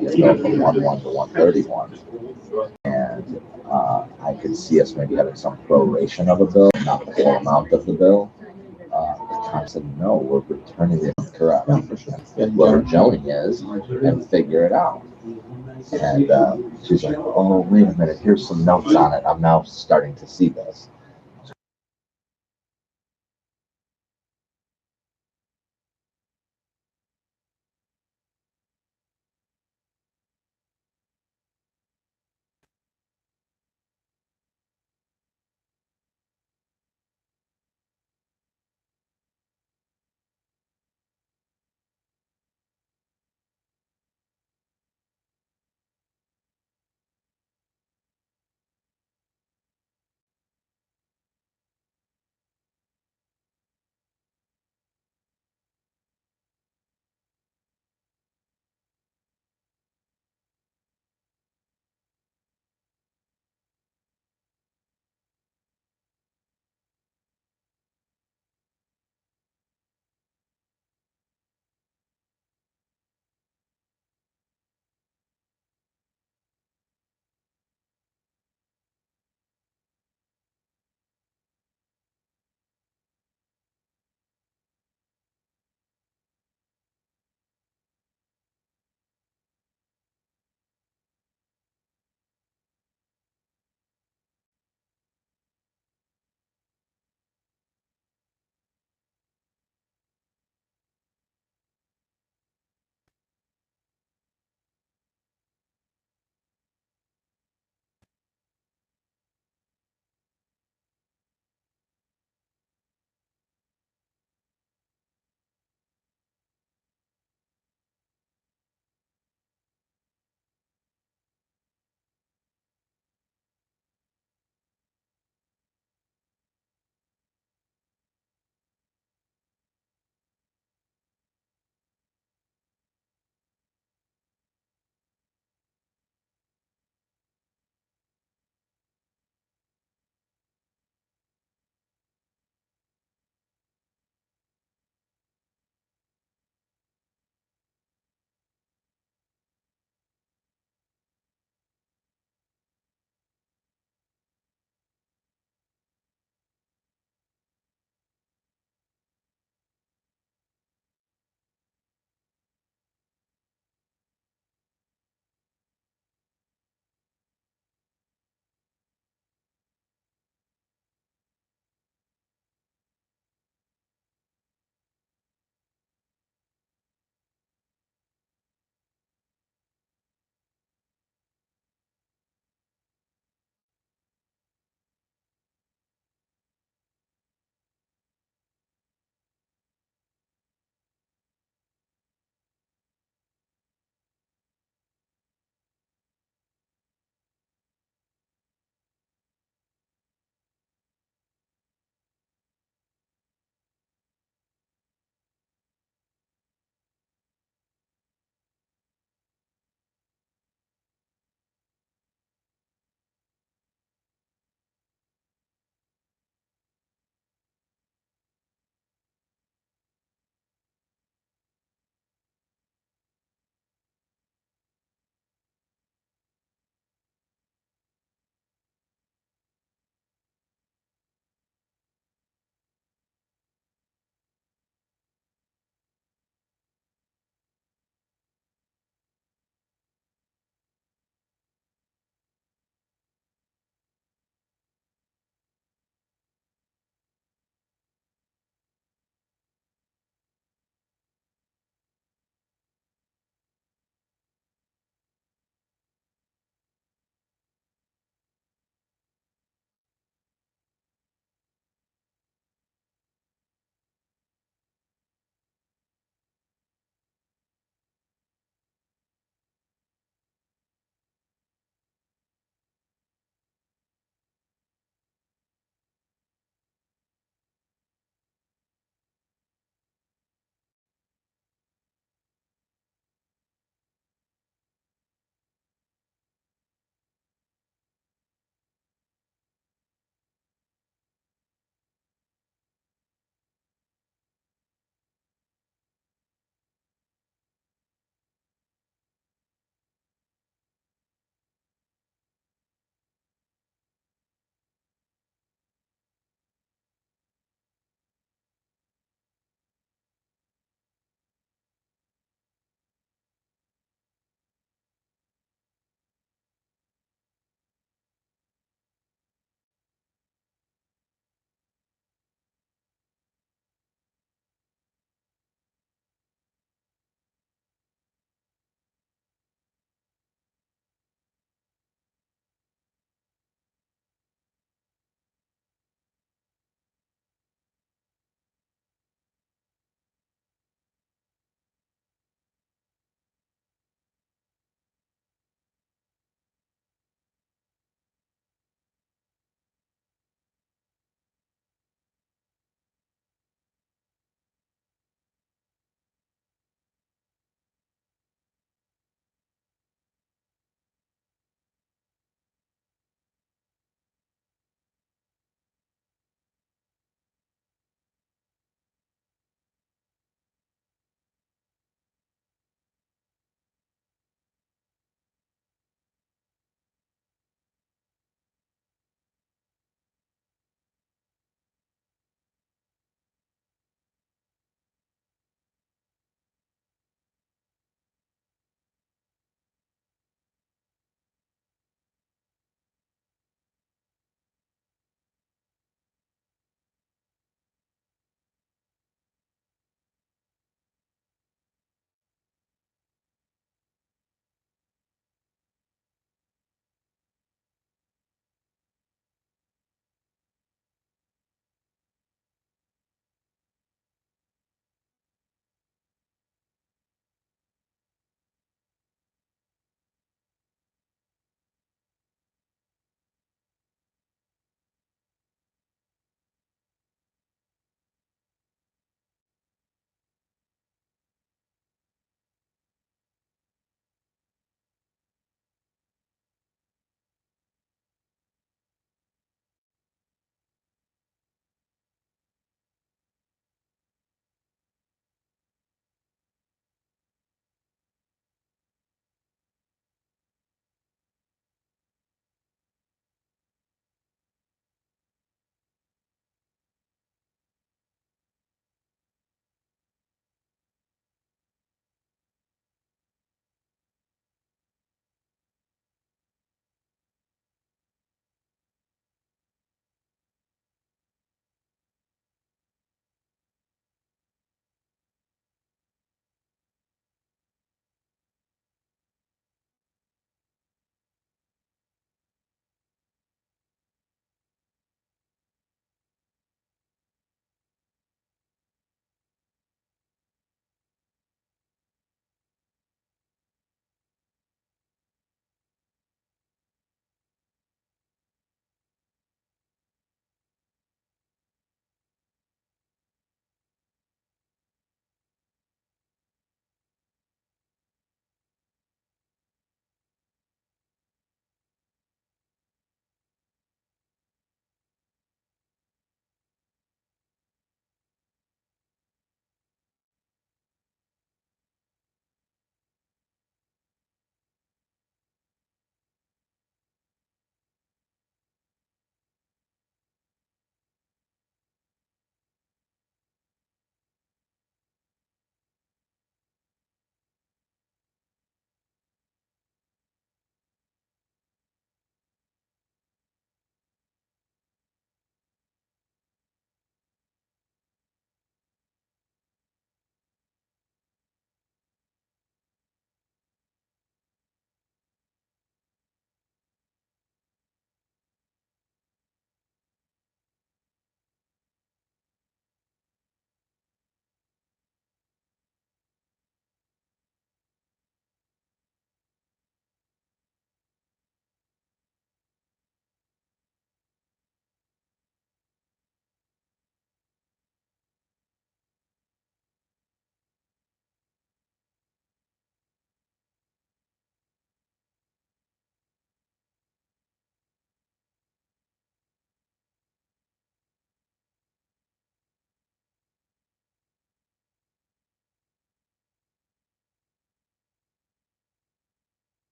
be a bill from 1/1 to 1/31, and I could see us maybe having some proration of a bill, not the full amount of the bill. The town said, no, we're returning it correct. What our zoning is, and figure it out. And she's like, oh, wait a minute, here's some notes on it. I'm now starting to see this.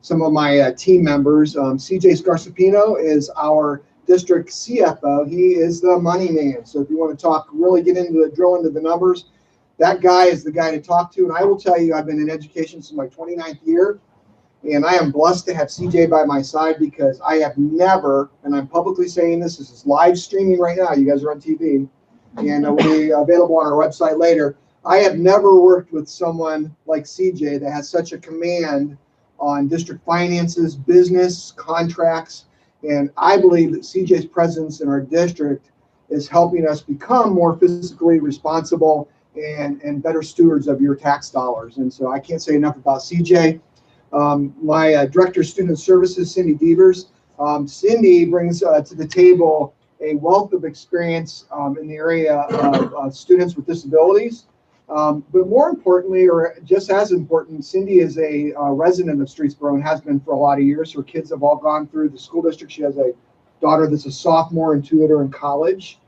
some of my team members. CJ Scarsapino is our district CFO. He is the money man. So if you want to talk, really get into the drill into the numbers, that guy is the guy to talk to. And I will tell you, I've been in education since my 29th year, and I am blessed to have CJ by my side, because I have never, and I'm publicly saying this is live streaming right now. You guys are on TV, and it will be available on our website later. I have never worked with someone like CJ that has such a command on district finances, business, contracts, and I believe that CJ's presence in our district is helping us become more fiscally responsible and better stewards of your tax dollars. And so I can't say enough about CJ. My Director of Student Services, Cindy Devers. Cindy brings to the table a wealth of experience in the area of students with disabilities. But more importantly, or just as important, Cindy is a resident of Streetsboro and has been for a lot of years. Her kids have all gone through the school district. She has a daughter that's a sophomore and tutor in college.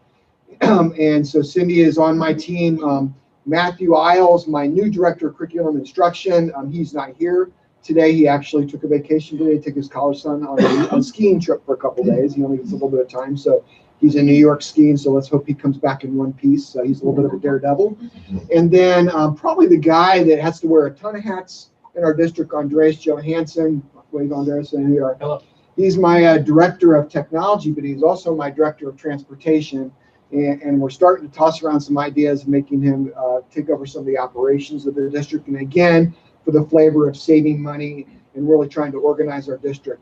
And so Cindy is on my team. Matthew Isles, my new Director of Curriculum Instruction, he's not here today. He actually took a vacation today to take his college son on a skiing trip for a couple days. He only gets a little bit of time. So he's in New York skiing, so let's hope he comes back in one piece. He's a little bit of a daredevil. And then probably the guy that has to wear a ton of hats in our district, Andreas Johansson. Wave, Andreas, and here you are. Hello. He's my Director of Technology, but he's also my Director of Transportation. And we're starting to toss around some ideas of making him take over some of the operations of the district. And again, for the flavor of saving money and really trying to organize our district.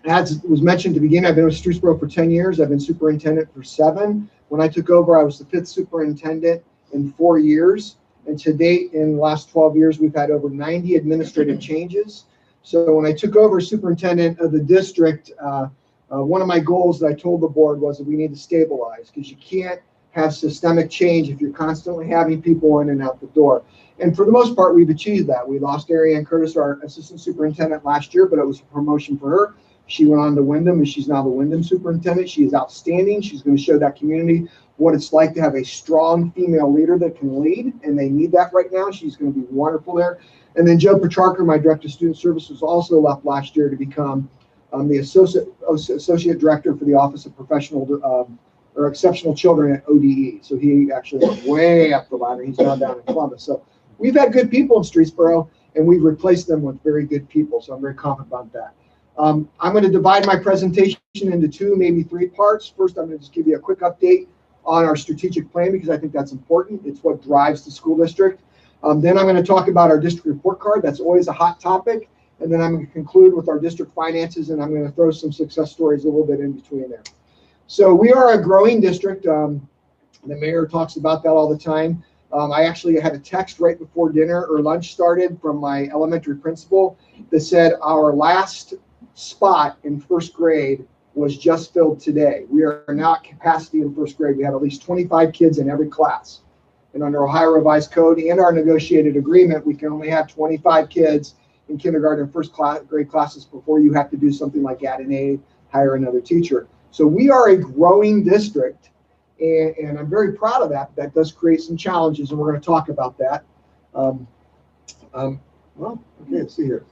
As was mentioned to begin, I've been with Streetsboro for 10 years. I've been superintendent for 7. When I took over, I was the 5th superintendent in 4 years. And to date, in the last 12 years, we've had over 90 administrative changes. So when I took over superintendent of the district, one of my goals that I told the board was that we need to stabilize, because you can't have systemic change if you're constantly having people in and out the door. And for the most part, we've achieved that. We lost Ariane Curtis, our assistant superintendent, last year, but it was a promotion for her. She went on to Wyndham, and she's now the Wyndham superintendent. She is outstanding. She's going to show that community what it's like to have a strong female leader that can lead, and they need that right now. She's going to be wonderful there. And then Joe Petrarca, my Director of Student Services, also left last year to become the associate director for the Office of Professional or Exceptional Children at ODE. So he actually went way up the ladder. He's now down in Columbus. So we've had good people in Streetsboro, and we've replaced them with very good people. So I'm very confident about that. I'm going to divide my presentation into 2, maybe 3 parts. First, I'm going to just give you a quick update on our strategic plan, because I think that's important. It's what drives the school district. Then I'm going to talk about our district report card. That's always a hot topic. And then I'm going to conclude with our district finances, and I'm going to throw some success stories a little bit in between there. So we are a growing district. The mayor talks about that all the time. I actually had a text right before dinner or lunch started from my elementary principal that said our last spot in 1st grade was just filled today. We are now at capacity in 1st grade. We have at least 25 kids in every class. And under Ohio Revised Code and our negotiated agreement, we can only have 25 kids in kindergarten and 1st grade classes before you have to do something like add an aide, hire another teacher. So we are a growing district, and I'm very proud of that. That does create some challenges, and we're going to talk about that. Well, okay, let's see here.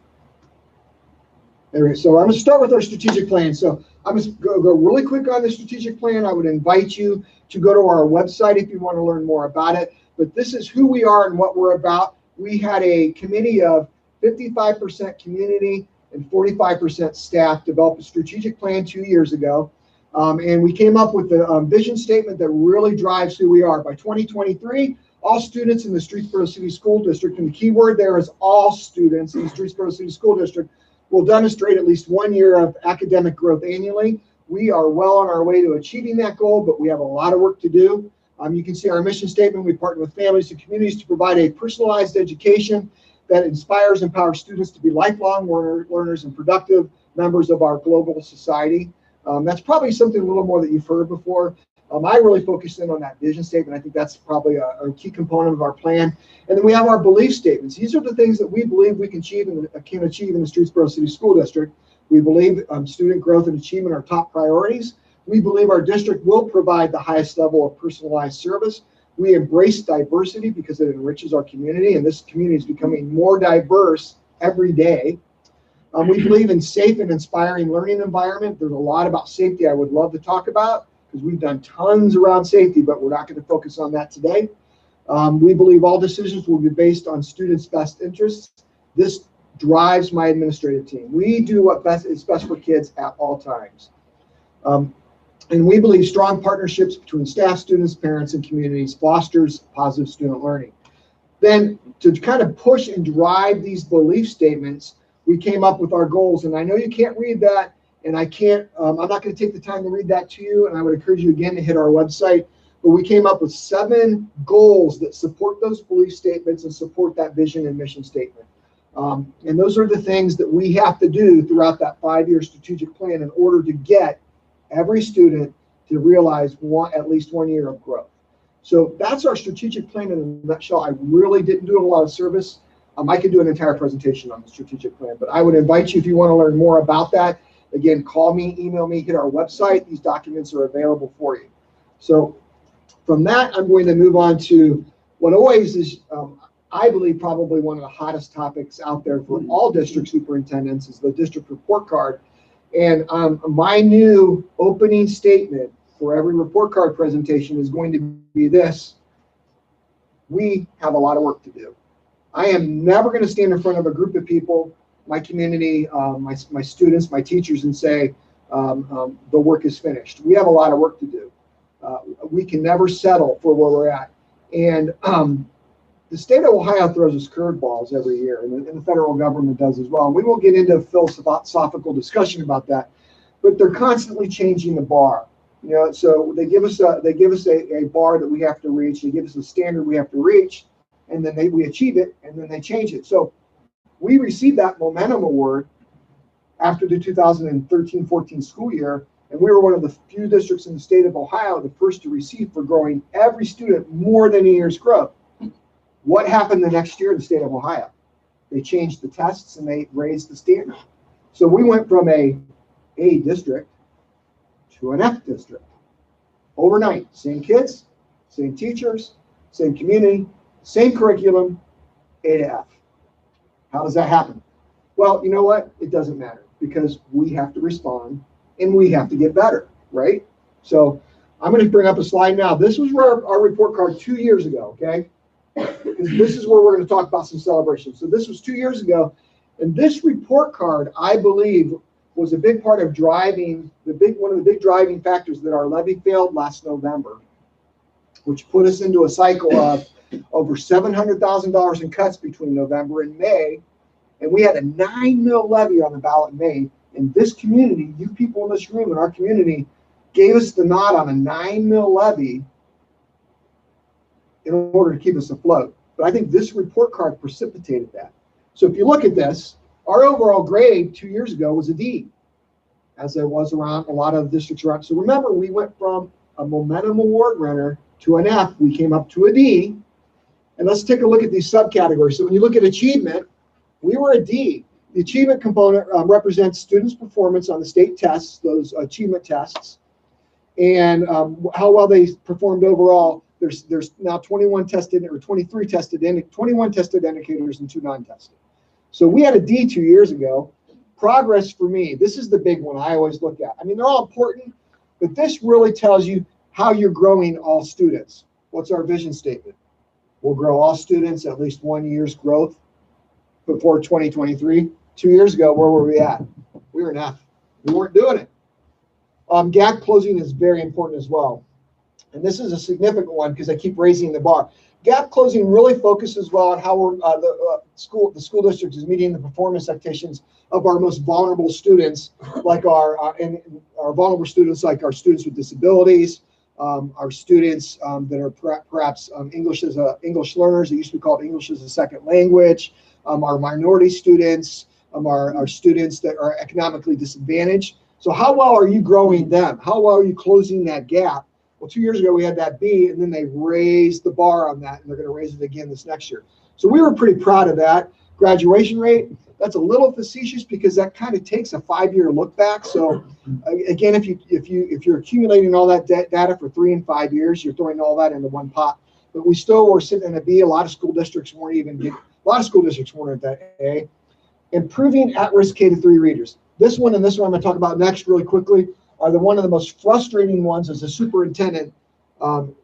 Anyway, so I'm going to start with our strategic plan. So I'm going to go really quick on the strategic plan. I would invite you to go to our website if you want to learn more about it. But this is who we are and what we're about. We had a committee of 55% community and 45% staff develop a strategic plan 2 years ago. And we came up with a vision statement that really drives who we are. By 2023, all students in the Streetsboro City School District, and the key word there is all students in the Streetsboro City School District, will demonstrate at least 1 year of academic growth annually. We are well on our way to achieving that goal, but we have a lot of work to do. You can see our mission statement. We partner with families and communities to provide a personalized education that inspires and empowers students to be lifelong learners and productive members of our global society. That's probably something a little more that you've heard before. I really focused in on that vision statement. I think that's probably a key component of our plan. And then we have our belief statements. These are the things that we believe we can achieve in the Streetsboro City School District. We believe student growth and achievement are top priorities. We believe our district will provide the highest level of personalized service. We embrace diversity because it enriches our community, and this community is becoming more diverse every day. We believe in safe and inspiring learning environment. There's a lot about safety I would love to talk about because we've done tons around safety, but we're not going to focus on that today. We believe all decisions will be based on students' best interests. This drives my administrative team. We do what is best for kids at all times. And we believe strong partnerships between staff, students, parents, and communities fosters positive student learning. Then to kind of push and drive these belief statements, we came up with our goals. And I know you can't read that, and I can't, I'm not going to take the time to read that to you, and I would encourage you again to hit our website. But we came up with 7 goals that support those belief statements and support that vision and mission statement. And those are the things that we have to do throughout that 5-year strategic plan in order to get every student to realize at least 1 year of growth. So that's our strategic plan in a nutshell. I really didn't do it a lot of service. I could do an entire presentation on the strategic plan, but I would invite you, if you want to learn more about that, again, call me, email me, hit our website. These documents are available for you. So from that, I'm going to move on to what always is, I believe, probably one of the hottest topics out there for all district superintendents is the district report card. And my new opening statement for every report card presentation is going to be this: we have a lot of work to do. I am never going to stand in front of a group of people, my community, my students, my teachers, and say the work is finished. We have a lot of work to do. We can never settle for where we're at. And the state of Ohio throws us curveballs every year, and the federal government does as well. And we won't get into a philosophical discussion about that, but they're constantly changing the bar. You know, so they give us a bar that we have to reach. They give us a standard we have to reach, and then we achieve it, and then they change it. So we received that momentum award after the 2013-14 school year, and we were one of the few districts in the state of Ohio, the first to receive for growing every student more than a year's growth. What happened the next year in the state of Ohio? They changed the tests and they raised the standard. So we went from a district to an F district overnight. Same kids, same teachers, same community, same curriculum, A to F. How does that happen? Well, you know what? It doesn't matter because we have to respond and we have to get better, right? So I'm going to bring up a slide now. This was our report card 2 years ago, okay? Because this is where we're going to talk about some celebrations. So this was 2 years ago, and this report card, I believe, was a big part of driving one of the big driving factors that our levy failed last November, which put us into a cycle of over $700,000 in cuts between November and May, and we had a $9 million levy on the ballot in May. And this community, you people in this room in our community, gave us the nod on a $9 million levy in order to keep us afloat. But I think this report card precipitated that. So if you look at this, our overall grade 2 years ago was a D, as it was around a lot of districts around. So remember, we went from a momentum award winner to an F. We came up to a D. And let's take a look at these subcategories. So when you look at achievement, we were a D. The achievement component represents students' performance on the state tests, those achievement tests, and how well they performed overall. There's now 21 tested or 23 tested, 21 tested indicators and 2 non-tested. So we had a D 2 years ago. Progress for me, this is the big one I always look at. I mean, they're all important, but this really tells you how you're growing all students. What's our vision statement? We'll grow all students at least 1 year's growth before 2023. 2 years ago, where were we at? We were an F. We weren't doing it. Gap closing is very important as well. And this is a significant one because I keep raising the bar. Gap closing really focuses well on how we're, the school district is meeting the performance expectations of our most vulnerable students, like our vulnerable students, like our students with disabilities, our students that are perhaps English learners. It used to be called English as a second language. Our minority students, our students that are economically disadvantaged. So how well are you growing them? How well are you closing that gap? Well, 2 years ago, we had that B, and then they raised the bar on that, and they're going to raise it again this next year. So we were pretty proud of that. Graduation rate, that's a little facetious because that kind of takes a 5-year look back. So again, if you're accumulating all that data for 3 and 5 years, you're throwing all that into one pot. But we still were sitting in a B. A lot of school districts weren't at that A. Improving at-risk K-3 readers. This one and this one I'm going to talk about next really quickly are one of the most frustrating ones as a superintendent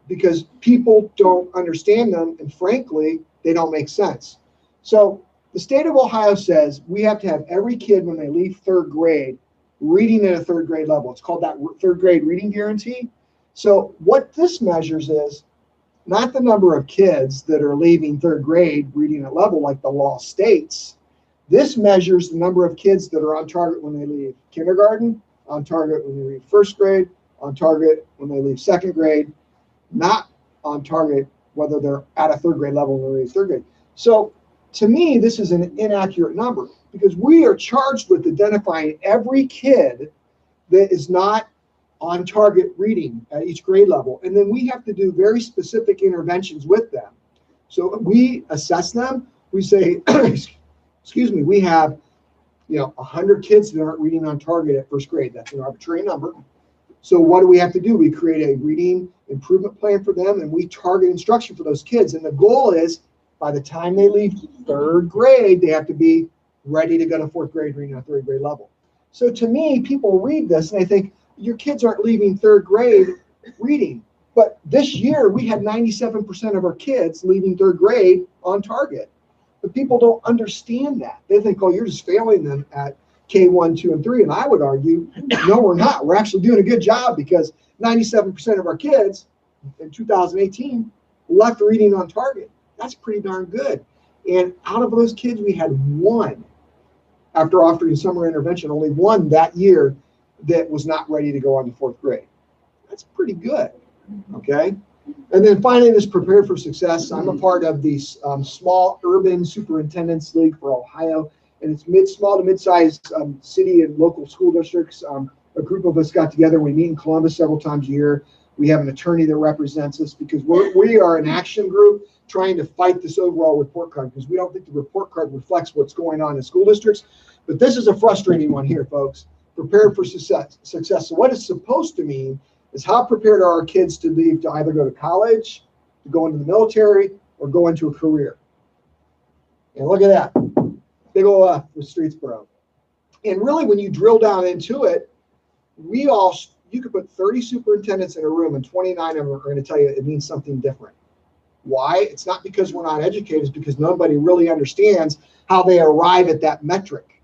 because people don't understand them, and frankly, they don't make sense. So the state of Ohio says we have to have every kid when they leave third grade reading at a third grade level. It's called that third grade reading guarantee. So what this measures is not the number of kids that are leaving third grade reading at level like the law states. This measures the number of kids that are on target when they leave kindergarten, on target when they leave first grade, on target when they leave second grade, not on target whether they're at a third grade level when they leave third grade. So to me, this is an inaccurate number because we are charged with identifying every kid that is not on target reading at each grade level. And then we have to do very specific interventions with them. So we assess them. We say, excuse me, we have 100 kids that aren't reading on target at first grade. That's an arbitrary number. So what do we have to do? We create a reading improvement plan for them, and we target instruction for those kids. And the goal is by the time they leave third grade, they have to be ready to go to fourth grade reading at third grade level. So to me, people read this and they think, your kids aren't leaving third grade reading. But this year, we had 97% of our kids leaving third grade on target. But people don't understand that. They think, oh, you're just failing them at K1, 2, and 3. And I would argue, no, we're not. We're actually doing a good job because 97% of our kids in 2018 left reading on target. That's pretty darn good. And out of those kids, we had one, after offering summer intervention, only one that year that was not ready to go on to fourth grade. That's pretty good, okay? And then finally, this Prepare for Success. I'm a part of the Small Urban Superintendents League for Ohio, and it's small to mid-sized city and local school districts. A group of us got together. We meet in Columbus several times a year. We have an attorney that represents us because we are an action group trying to fight this overall report card because we don't think the report card reflects what's going on in school districts. But this is a frustrating one here, folks. Prepared for success. So what it's supposed to mean is how prepared are our kids to leave to either go to college, to go into the military, or go into a career. And look at that. Big ol' F with Streetsboro. And really, when you drill down into it, you could put 30 superintendents in a room and 29 of them are going to tell you it means something different. Why? It's not because we're not educated, it's because nobody really understands how they arrive at that metric.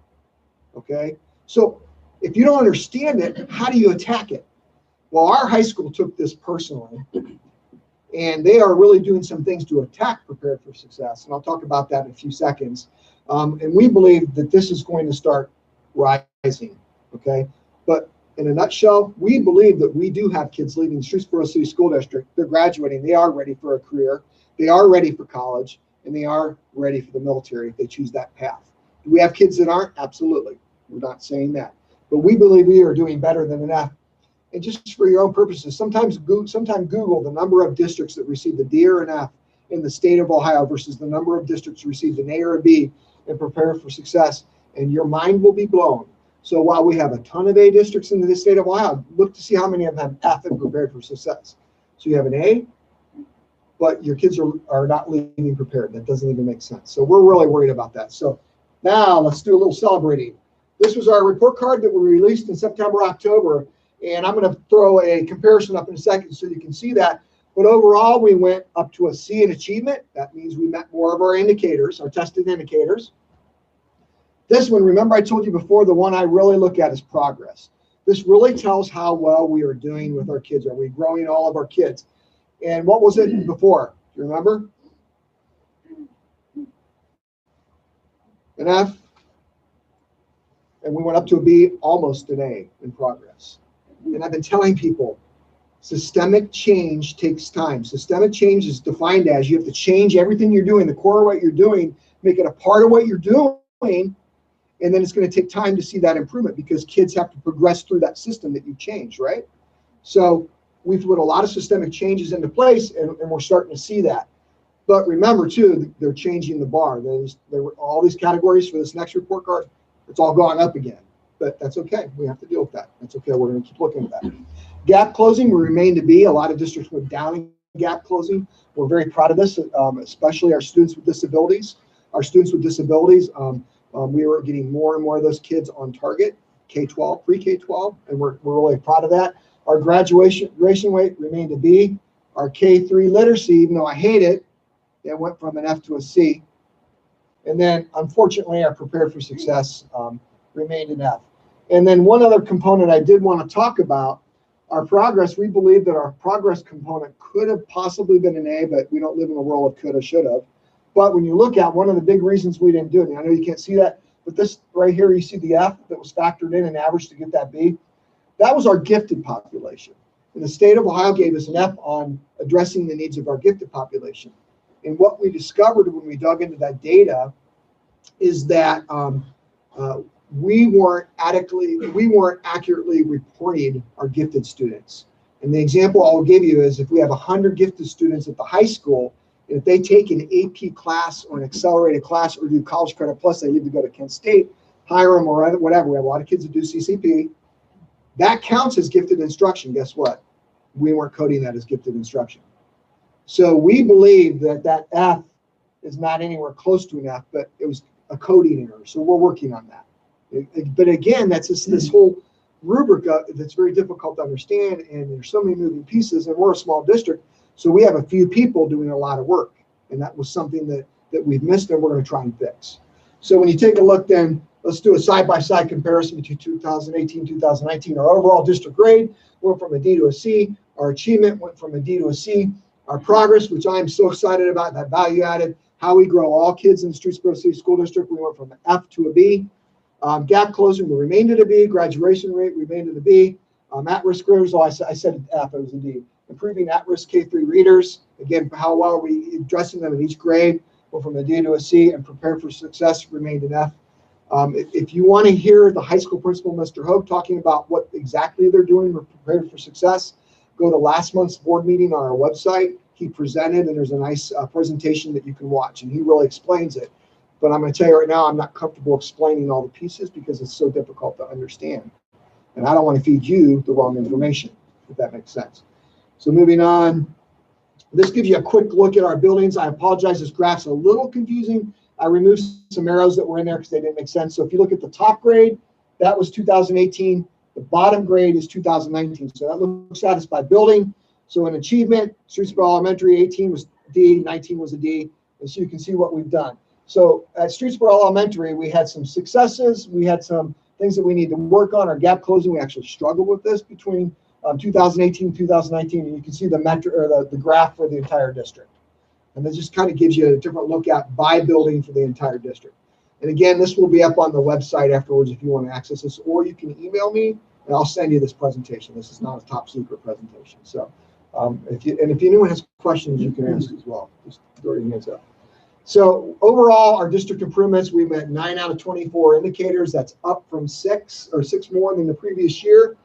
Okay? So if you don't understand it, how do you attack it? Well, our high school took this personally, and they are really doing some things to attack Prepared for Success, and I'll talk about that in a few seconds. And we believe that this is going to start rising, okay? But in a nutshell, we believe that we do have kids leaving Streetsboro City School District. They're graduating. They are ready for a career. They are ready for college, and they are ready for the military if they choose that path. Do we have kids that aren't? Absolutely. We're not saying that. But we believe we are doing better than enough. And just for your own purposes, sometimes Google the number of districts that received a D or an F in the state of Ohio versus the number of districts who received an A or a B and Prepare for Success, and your mind will be blown. So while we have a ton of A districts in the state of Ohio, look to see how many of them have F and Prepared for Success. So you have an A, but your kids are not leaving prepared. That doesn't even make sense. So we're really worried about that. So now let's do a little celebrating. This was our report card that we released in September, October, and I'm going to throw a comparison up in a second so you can see that. But overall, we went up to a C in achievement. That means we met more of our indicators, our tested indicators. This one, remember I told you before, the one I really look at is progress. This really tells how well we are doing with our kids. Are we growing all of our kids? And what was it before? Do you remember? An F. And we went up to a B, almost an A in progress. And I've been telling people, systemic change takes time. Systemic change is defined as you have to change everything you're doing, the core of what you're doing, make it a part of what you're doing, and then it's going to take time to see that improvement because kids have to progress through that system that you change, right? So we've put a lot of systemic changes into place, and we're starting to see that. But remember, too, they're changing the bar. There were all these categories for this next report card. It's all going up again. But that's okay. We have to deal with that. That's okay. We're going to keep looking at that. Gap closing, we remain to be. A lot of districts went down in gap closing. We're very proud of this, especially our students with disabilities. Our students with disabilities, We were getting more and more of those kids on target, K-12, pre-K-12, and we're really proud of that. Our graduation rate remained a B. Our K-3 literacy, even though I hate it, it went from an F to a C. And then, unfortunately, our prepared for success remained an F. And then one other component I did want to talk about, our progress. We believe that our progress component could have possibly been an A, but we don't live in a world of coulda, shoulda. But when you look at one of the big reasons we didn't do it, and I know you can't see that, but this right here, you see the F that was factored in and averaged to get that B. That was our gifted population. And the state of Ohio gave us an F on addressing the needs of our gifted population. And what we discovered when we dug into that data is that we weren't accurately reporting our gifted students. And the example I'll give you is if we have 100 gifted students at the high school, and if they take an AP class or an accelerated class or do College Credit Plus, they need to go to Kent State, Hiram, or whatever. We have a lot of kids that do CCP. That counts as gifted instruction. Guess what? We weren't coding that as gifted instruction. So we believe that that F is not anywhere close to an F, but it was a coding error. So we're working on that. But again, that's just this whole rubric that's very difficult to understand, and there's so many moving pieces, and we're a small district, so we have a few people doing a lot of work, and that was something that we've missed and we're going to try and fix. So when you take a look, then let's do a side-by-side comparison between 2018, 2019. Our overall district grade went from a D to a C. Our achievement went from a D to a C. Our progress, which I'm so excited about, that value added, how we grow all kids in the Streetsboro City School District, we went from an F to a B. Gap closing, we remained at a B. Graduation rate remained at a B. At-risk readers, I said F, it was a D. Improving at-risk K-3 readers, again, how well are we addressing them in each grade, went from a D to a C, and prepared for success remained an F. If you want to hear the high school principal, Mr. Hogue, talking about what exactly they're doing for prepared for success, go to last month's board meeting on our website. He presented, and there's a nice presentation that you can watch, and he really explains it. But I'm going to tell you right now, I'm not comfortable explaining all the pieces because it's so difficult to understand. And I don't want to feed you the wrong information, if that makes sense. So moving on, this gives you a quick look at our buildings. I apologize, this graph's a little confusing. I removed some arrows that were in there because they didn't make sense. So if you look at the top grade, that was 2018. The bottom grade is 2019. So that looks satisfied building. So in achievement, Streetsboro Elementary, 18 was D, 19 was a D. And so you can see what we've done. So at Streetsboro Elementary, we had some successes. We had some things that we need to work on. Our gap closing, we actually struggled with this between 2018 and 2019. And you can see the metric or the graph for the entire district. And this just kind of gives you a different look at by building for the entire district. And again, this will be up on the website afterwards if you want to access this, or you can email me and I'll send you this presentation. This is not a top secret presentation. So if anyone has questions, you can ask as well. Just throw your hands up. So overall, our district improvements, we met 9 out of 24 indicators. That's up from 6 more than the previous year.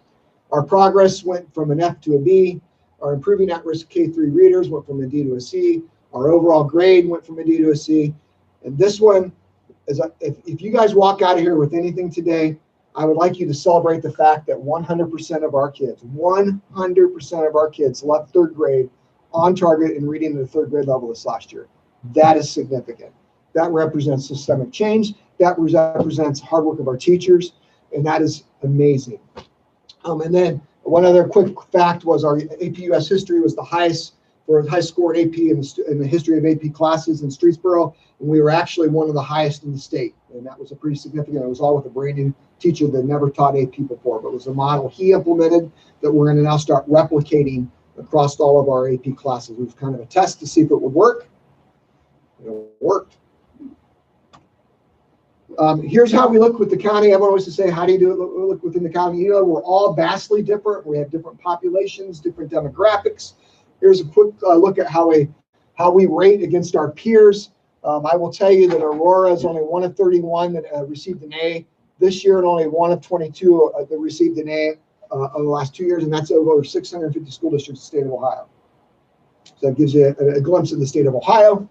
Our progress went from an F to a B. Our improving at-risk K-3 readers went from a D to a C. Our overall grade went from a D to a C. And this one, is if you guys walk out of here with anything today, I would like you to celebrate the fact that 100% of our kids, 100% of our kids left third grade on target in reading at the third grade level this last year. That is significant. That represents systemic change. That represents hard work of our teachers, and that is amazing. And then one other quick fact was our AP US history was the highest for high score in AP in the history of AP classes in Streetsboro, and we were actually one of the highest in the state, and that was a pretty significant. It was all with a brand new teacher that never taught AP before, but it was a model he implemented that we're going to now start replicating across all of our AP classes. It was kind of a test to see if it would work. It worked. Here's how we look with the county. Everyone wants to say, how do you look within the county? You know, we're all vastly different. We have different populations, different demographics. Here's a quick look at how we rate against our peers. I will tell you that Aurora is only 1 of 31 that received an A this year, and only 1 of 22 that received an A over the last 2 years, and that's over 650 school districts in the state of Ohio. So that gives you a glimpse of the state of Ohio.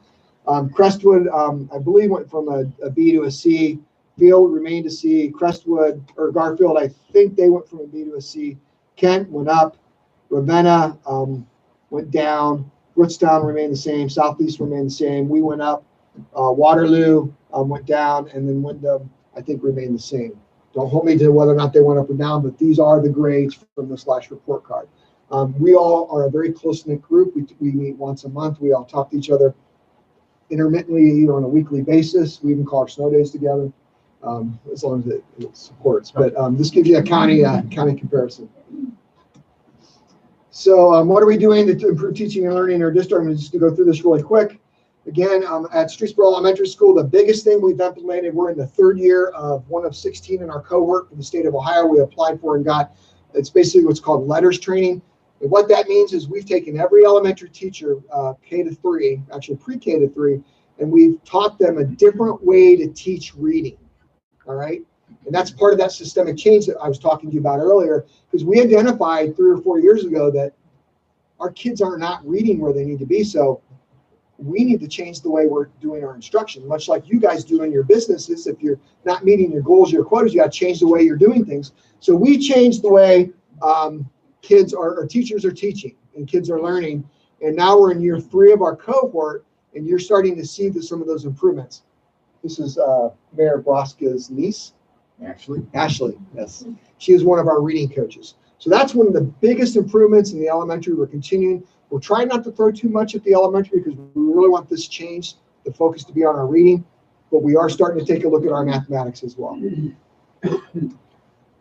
Crestwood, I believe, went from a B to a C. Field remained a C. Crestwood or Garfield, I think they went from a B to a C. Kent went up. Ravenna went down. Woodstown remained the same. Southeast remained the same. We went up. Waterloo went down, and then Wyndham I think remain the same. Don't hold me to whether or not they went up or down, but these are the grades from this last report card. We all are a very close-knit group. We meet once a month. We all talk to each other intermittently or on a weekly basis. We even call our snow days together, as long as it supports. But this gives you a county comparison. So what are we doing to improve teaching and learning in our district? I'm just going to go through this really quick. Again, at Streetsboro Elementary School, the biggest thing we've implemented, we're in the third year of one of 16 in our cohort from the state of Ohio. We applied for and got, it's basically what's called letters training. And what that means is we've taken every elementary teacher, K to 3, actually pre-K to 3, and we've taught them a different way to teach reading, all right? And that's part of that systemic change that I was talking to you about earlier, because we identified 3 or 4 years ago that our kids are not reading where they need to be. So we need to change the way we're doing our instruction, much like you guys do in your businesses. If you're not meeting your goals, your quotas, you got to change the way you're doing things. So we changed the way kids or teachers are teaching and kids are learning. And now we're in year 3 of our cohort, and you're starting to see some of those improvements. This is Mayor Broska's niece. Ashley, yes. She is one of our reading coaches. So that's one of the biggest improvements in the elementary. We're continuing. We're trying not to throw too much at the elementary because we really want this change, the focus to be on our reading, but we are starting to take a look at our mathematics as well.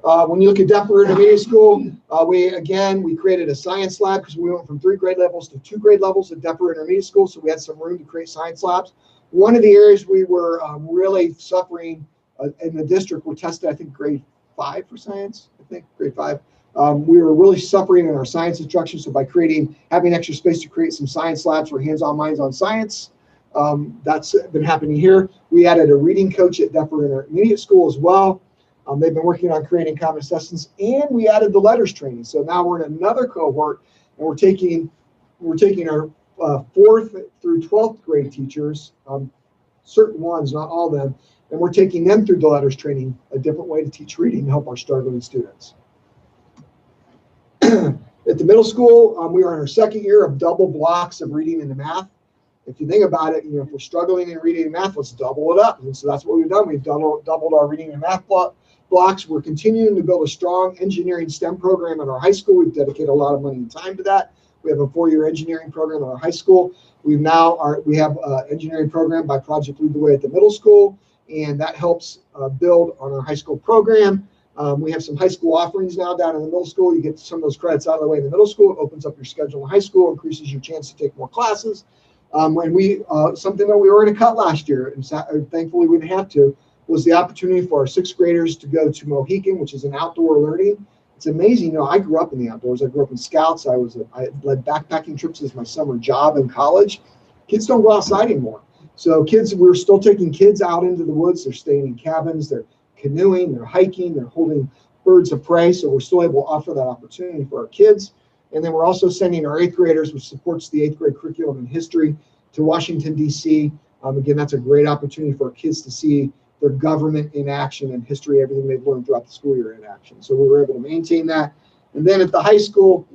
When you look at Deptford Intermediate School, we created a science lab because we went from 3 grade levels to 2 grade levels at Deptford Intermediate School, so we had some room to create science labs. One of the areas we were really suffering in the district, we tested, I think, grade 5 for science, grade 5. We were really suffering in our science instruction, so by having extra space to create some science labs for hands-on minds on science, that's been happening here. We added a reading coach at Deptford Intermediate School as well. They've been working on creating common assessments, and we added the letters training. So now we're in another cohort, and we're taking our 4th through 12th grade teachers, certain ones, not all of them, and we're taking them through the letters training, a different way to teach reading to help our struggling students. At the middle school, we are in our 2nd year of double blocks of reading and math. If you think about it, if we're struggling in reading and math, let's double it up. And so that's what we've done. We've doubled our reading and math blocks. We're continuing to build a strong engineering STEM program in our high school. We've dedicated a lot of money and time to that. We have a 4-year engineering program in our high school. We have an engineering program by Project Lead the Way at the middle school, and that helps build on our high school program. We have some high school offerings now down in the middle school. You get some of those credits out of the way in the middle school. It opens up your schedule in high school, increases your chance to take more classes. Something that we were going to cut last year, and thankfully we didn't have to, was the opportunity for our 6th graders to go to Mohican, which is an outdoor learning. It's amazing. I grew up in the outdoors. I grew up in Scouts. I led backpacking trips as my summer job in college. Kids don't go outside anymore. So we're still taking kids out into the woods. They're staying in cabins. They're canoeing. They're hiking. They're holding birds of prey. So we're still able to offer that opportunity for our kids. And then we're also sending our 8th graders, which supports the 8th grade curriculum in history, to Washington, D.C. Again, that's a great opportunity for our kids to see their government in action and history, everything they've learned throughout the school year in action. So we were able to maintain that. And then at the high school,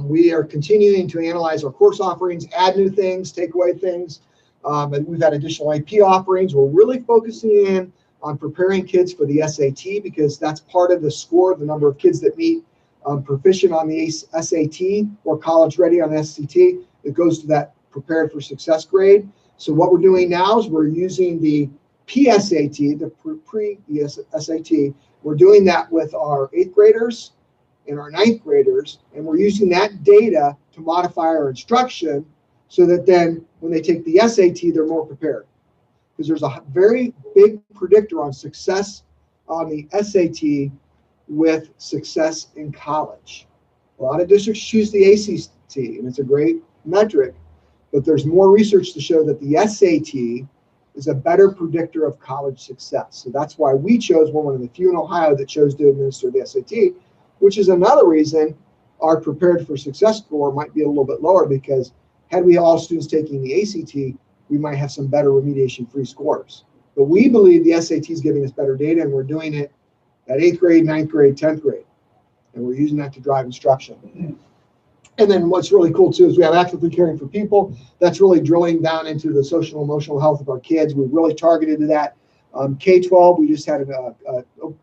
we are continuing to analyze our course offerings, add new things, take away things. And we've had additional AP offerings. We're really focusing in on preparing kids for the SAT because that's part of the score, the number of kids that meet proficient on the SAT or college ready on the SAT. It goes to that prepared for success grade. So what we're doing now is we're using the PSAT, the pre-SAT. We're doing that with our 8th graders and our 9th graders, and we're using that data to modify our instruction so that then when they take the SAT, they're more prepared. Because there's a very big predictor on success on the SAT with success in college. A lot of districts choose the ACT, and it's a great metric, but there's more research to show that the SAT is a better predictor of college success. So that's why we're one of the few in Ohio that chose to administer the SAT, which is another reason our prepared for success score might be a little bit lower, because had we all students taking the ACT, we might have some better remediation-free scores. But we believe the SAT is giving us better data, and we're doing it at 8th grade, 9th grade, 10th grade. And we're using that to drive instruction. And then what's really cool too is we have actively caring for people. That's really drilling down into the social and emotional health of our kids. We've really targeted that. K-12, we just had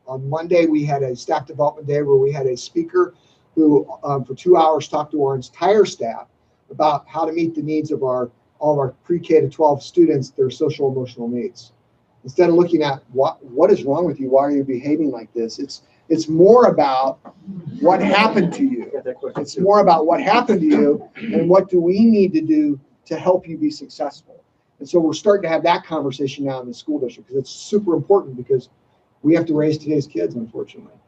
on Monday, we had a staff development day where we had a speaker who for 2 hours talked to our entire staff about how to meet the needs of all of our pre-K to 12 students, their social emotional needs. Instead of looking at what is wrong with you, why are you behaving like this? It's more about what happened to you. It's more about what happened to you and what do we need to do to help you be successful. And so we're starting to have that conversation now in the school district because it's super important because we have to raise today's kids, unfortunately.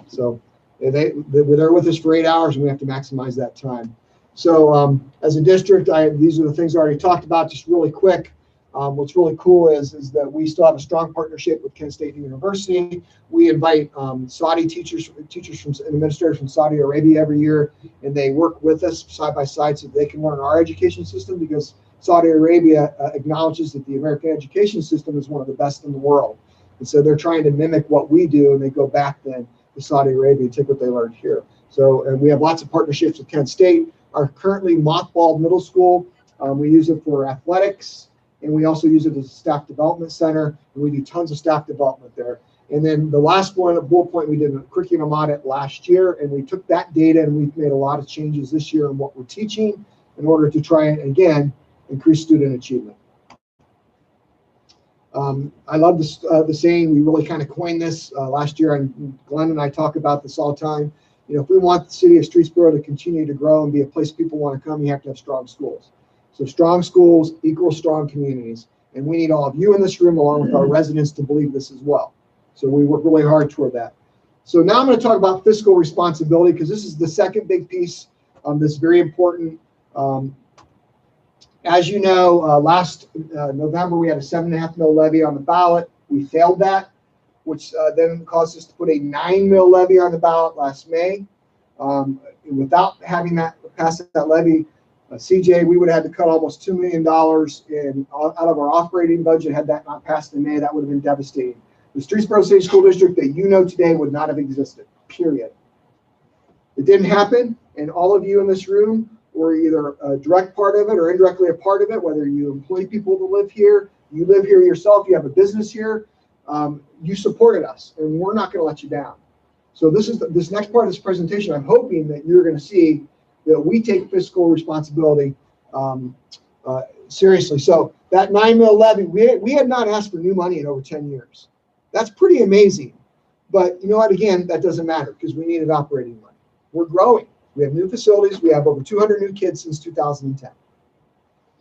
So they're with us for 8 hours and we have to maximize that time. So as a district, these are the things I already talked about, just really quick. What's really cool is that we still have a strong partnership with Kent State University. We invite Saudi teachers and administrators from Saudi Arabia every year, and they work with us side by side so they can learn our education system because Saudi Arabia acknowledges that the American education system is one of the best in the world. And so they're trying to mimic what we do, and they go back then to Saudi Arabia and take what they learned here. So and we have lots of partnerships with Kent State. Our currently mothballed middle school, we use it for athletics, and we also use it as a staff development center, and we do tons of staff development there. And then the last one, bullet point, we did a curriculum audit last year, and we took that data and we've made a lot of changes this year in what we're teaching in order to try and, again, increase student achievement. I love the saying, we really kind of coined this last year, and Glenn and I talk about this all the time. You know, if we want the city of Streetsboro to continue to grow and be a place people want to come, you have to have strong schools. So strong schools equals strong communities. And we need all of you in this room, along with our residents, to believe this as well. So we work really hard toward that. So now I'm going to talk about fiscal responsibility, because this is the second big piece that's very important. As you know, last November, we had a $7.5 mil levy on the ballot. We failed that, which then caused us to put a $9 mil levy on the ballot last May. Without having that pass that levy, CJ, we would have had to cut almost $2 million out of our operating budget. Had that not passed in May, that would have been devastating. The Streetsboro City School District that you know today would not have existed, period. It didn't happen, and all of you in this room were either a direct part of it or indirectly a part of it, whether you employ people to live here, you live here yourself, you have a business here, you supported us, and we're not going to let you down. So this next part of this presentation, I'm hoping that you're going to see that we take fiscal responsibility seriously. So that $9 mil levy, we had not asked for new money in over 10 years. That's pretty amazing. But you know what? Again, that doesn't matter because we needed operating money. We're growing. We have new facilities. We have over 200 new kids since 2010.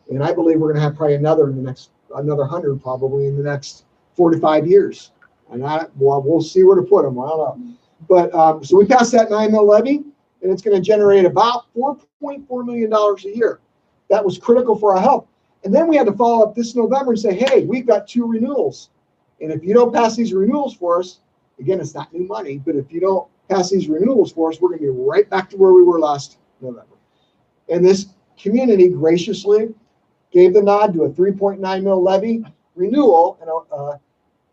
And I believe we're going to have probably another 100 probably in the next 4 to 5 years. And we'll see where to put them. I don't know. But so we passed that $9 mil levy, and it's going to generate about $4.4 million a year. That was critical for our help. And then we had to follow up this November and say, hey, we've got 2 renewals. And if you don't pass these renewals for us, again, it's not new money, but if you don't pass these renewals for us, we're going to be right back to where we were last November. And this community graciously gave the nod to a 3.9 mil levy renewal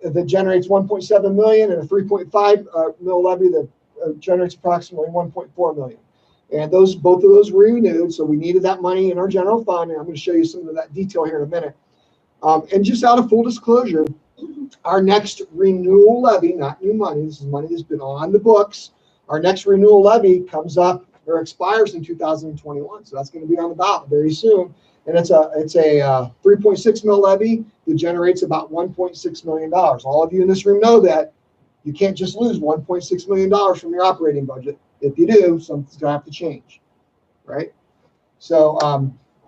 that generates 1.7 million and a 3.5 mil levy that generates approximately 1.4 million. And both of those were renewed, so we needed that money in our general fund, and I'm going to show you some of that detail here in a minute. And just out of full disclosure, our next renewal levy, not new money, this is money that's been on the books. Our next renewal levy comes up or expires in 2021, so that's going to be on the ballot very soon. And it's a 3.6 mil levy that generates about $1.6 million. All of you in this room know that you can't just lose $1.6 million from your operating budget. If you do, something's going to have to change, right? So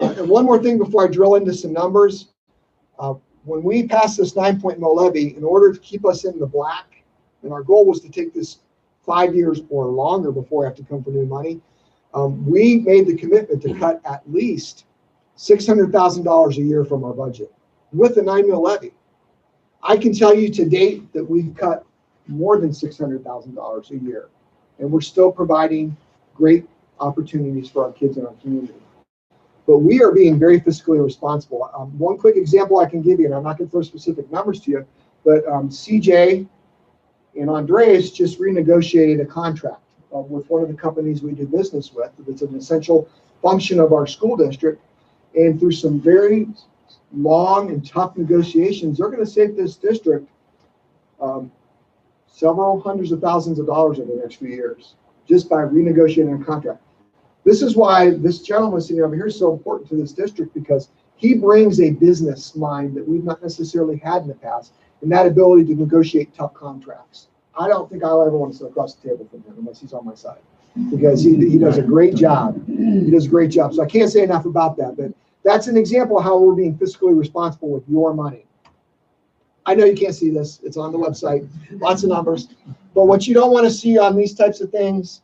and one more thing before I drill into some numbers. When we passed this 9 mil levy, in order to keep us in the black, and our goal was to take this 5 years or longer before we have to come for new money, we made the commitment to cut at least $600,000 a year from our budget with the 9 mil levy. I can tell you to date that we've cut more than $600,000 a year, and we're still providing great opportunities for our kids in our community. But we are being very fiscally responsible. One quick example I can give you, and I'm not going to throw specific numbers to you, but CJ and Andreas just renegotiated a contract with one of the companies we do business with. It's an essential function of our school district. And through some very long and tough negotiations, they're going to save this district several hundreds of thousands of dollars over the next few years just by renegotiating a contract. This is why this gentleman sitting over here is so important to this district, because he brings a business mind that we've not necessarily had in the past, and that ability to negotiate tough contracts. I don't think I'll ever want to sit across the table from him unless he's on my side, because he does a great job. He does a great job. So I can't say enough about that, but that's an example of how we're being fiscally responsible with your money. I know you can't see this. It's on the website, lots of numbers. But what you don't want to see on these types of things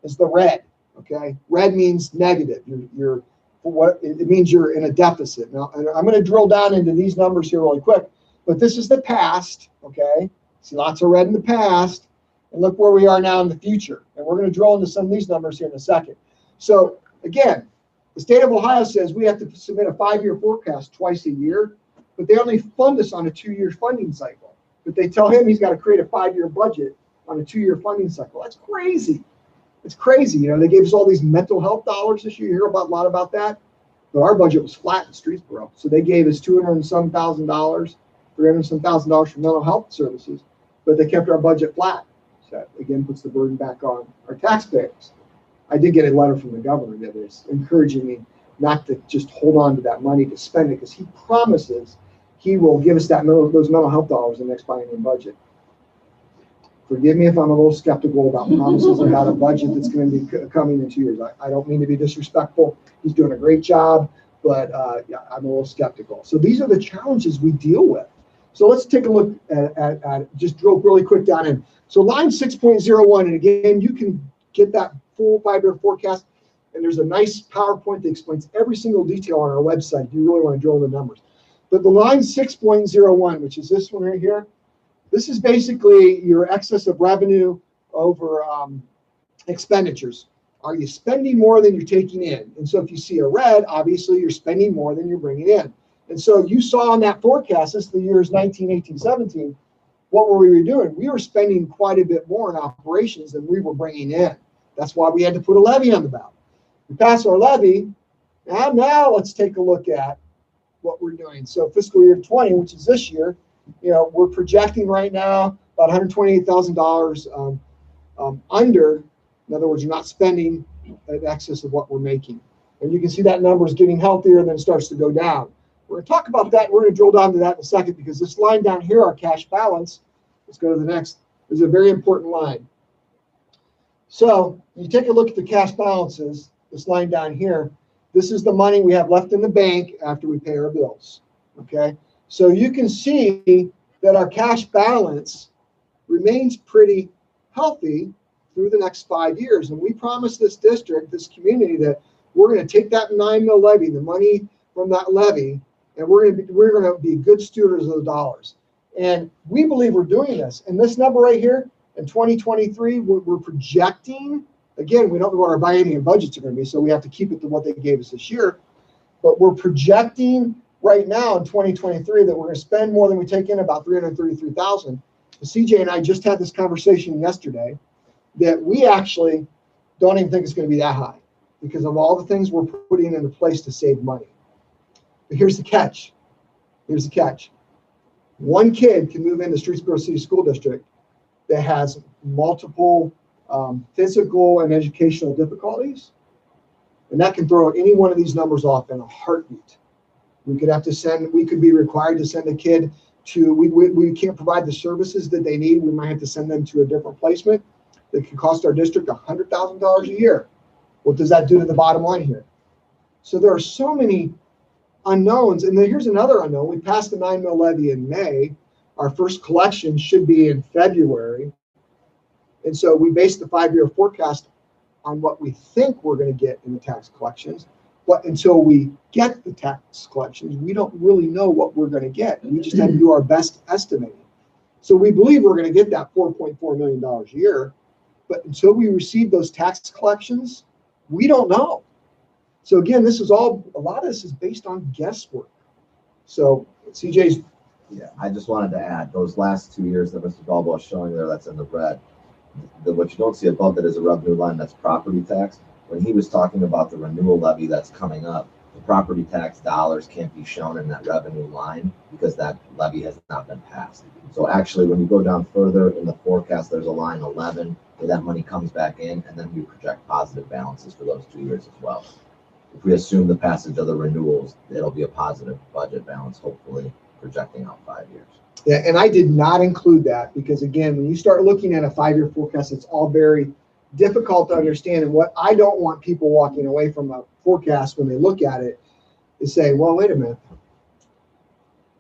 is the red, okay? Red means negative. It means you're in a deficit. Now, I'm going to drill down into these numbers here really quick, but this is the past, okay? See lots of red in the past, and look where we are now in the future. And we're going to drill into some of these numbers here in a second. So again, the state of Ohio says we have to submit a 5-year forecast twice a year, but they only fund us on a 2-year funding cycle. But they tell him he's got to create a 5-year budget on a 2-year funding cycle. That's crazy. It's crazy. You know, they gave us all these mental health dollars this year. You hear a lot about that. But our budget was flat in Streetsboro. So they gave us $200,000 and some thousand, $300,000 and some thousand for mental health services, but they kept our budget flat. So that, again, puts the burden back on our taxpayers. I did get a letter from the governor that is encouraging me not to just hold on to that money to spend it, because he promises he will give us those mental health dollars in the next biennium budget. Forgive me if I'm a little skeptical about promises about a budget that's going to be coming in 2 years. I don't mean to be disrespectful. He's doing a great job, but yeah, I'm a little skeptical. So these are the challenges we deal with. So let's take a look at just drill really quick down in. So line 6.01, and again, you can get that full 5-year forecast, and there's a nice PowerPoint that explains every single detail on our website if you really want to drill the numbers. But the line 6.01, which is this one right here, this is basically your excess of revenue over expenditures. Are you spending more than you're taking in? And so if you see a red, obviously you're spending more than you're bringing in. And so you saw on that forecast, this is the years 19, 18, 17, what were we doing? We were spending quite a bit more in operations than we were bringing in. That's why we had to put a levy on the ballot. We passed our levy. Now let's take a look at what we're doing. So fiscal year 20, which is this year, you know, we're projecting right now about $128,000 under. In other words, you're not spending in excess of what we're making. And you can see that number is getting healthier and then starts to go down. We're going to talk about that. We're going to drill down to that in a second, because this line down here, our cash balance, let's go to the next, is a very important line. So you take a look at the cash balances, this line down here, this is the money we have left in the bank after we pay our bills, okay? So you can see that our cash balance remains pretty healthy through the next 5 years. And we promised this district, this community, that we're going to take that 9 mil levy, the money from that levy, and we're going to be good stewards of the dollars. And we believe we're doing this. And this number right here, in 2023, we're projecting, again, we don't know what our biennium budgets are going to be, so we have to keep it to what they gave us this year. But we're projecting right now in 2023 that we're going to spend more than we take in, about $333,000. CJ and I just had this conversation yesterday that we actually don't even think it's going to be that high because of all the things we're putting into place to save money. But here's the catch. Here's the catch. One kid can move into Streetsboro City School District that has multiple physical and educational difficulties, and that can throw any one of these numbers off in a heartbeat. We could be required to send a kid to, we can't provide the services that they need. We might have to send them to a different placement that could cost our district $100,000 a year. What does that do to the bottom line here? So there are so many unknowns. And then here's another unknown. We passed the 9 mil levy in May. Our first collection should be in February. And so we based the 5-year forecast on what we think we're going to get in the tax collections. But until we get the tax collections, we don't really know what we're going to get. We just have to do our best estimating. So we believe we're going to get that $4.4 million a year. But until we receive those tax collections, we don't know. So again, this is all, a lot of this is based on guesswork. So CJ's. Yeah, I just wanted to add those last 2 years that Mr. Balbo is showing there, that's in the red. What you don't see above that is a revenue line that's property tax. When he was talking about the renewal levy that's coming up, the property tax dollars can't be shown in that revenue line because that levy has not been passed. So actually, when you go down further in the forecast, there's a line 11 where that money comes back in, and then we project positive balances for those 2 years as well. If we assume the passage of the renewals, it'll be a positive budget balance, hopefully projecting out 5 years. Yeah, and I did not include that because, again, when you start looking at a 5-year forecast, it's all very difficult to understand. And what I don't want people walking away from a forecast when they look at it is say, well, wait a minute,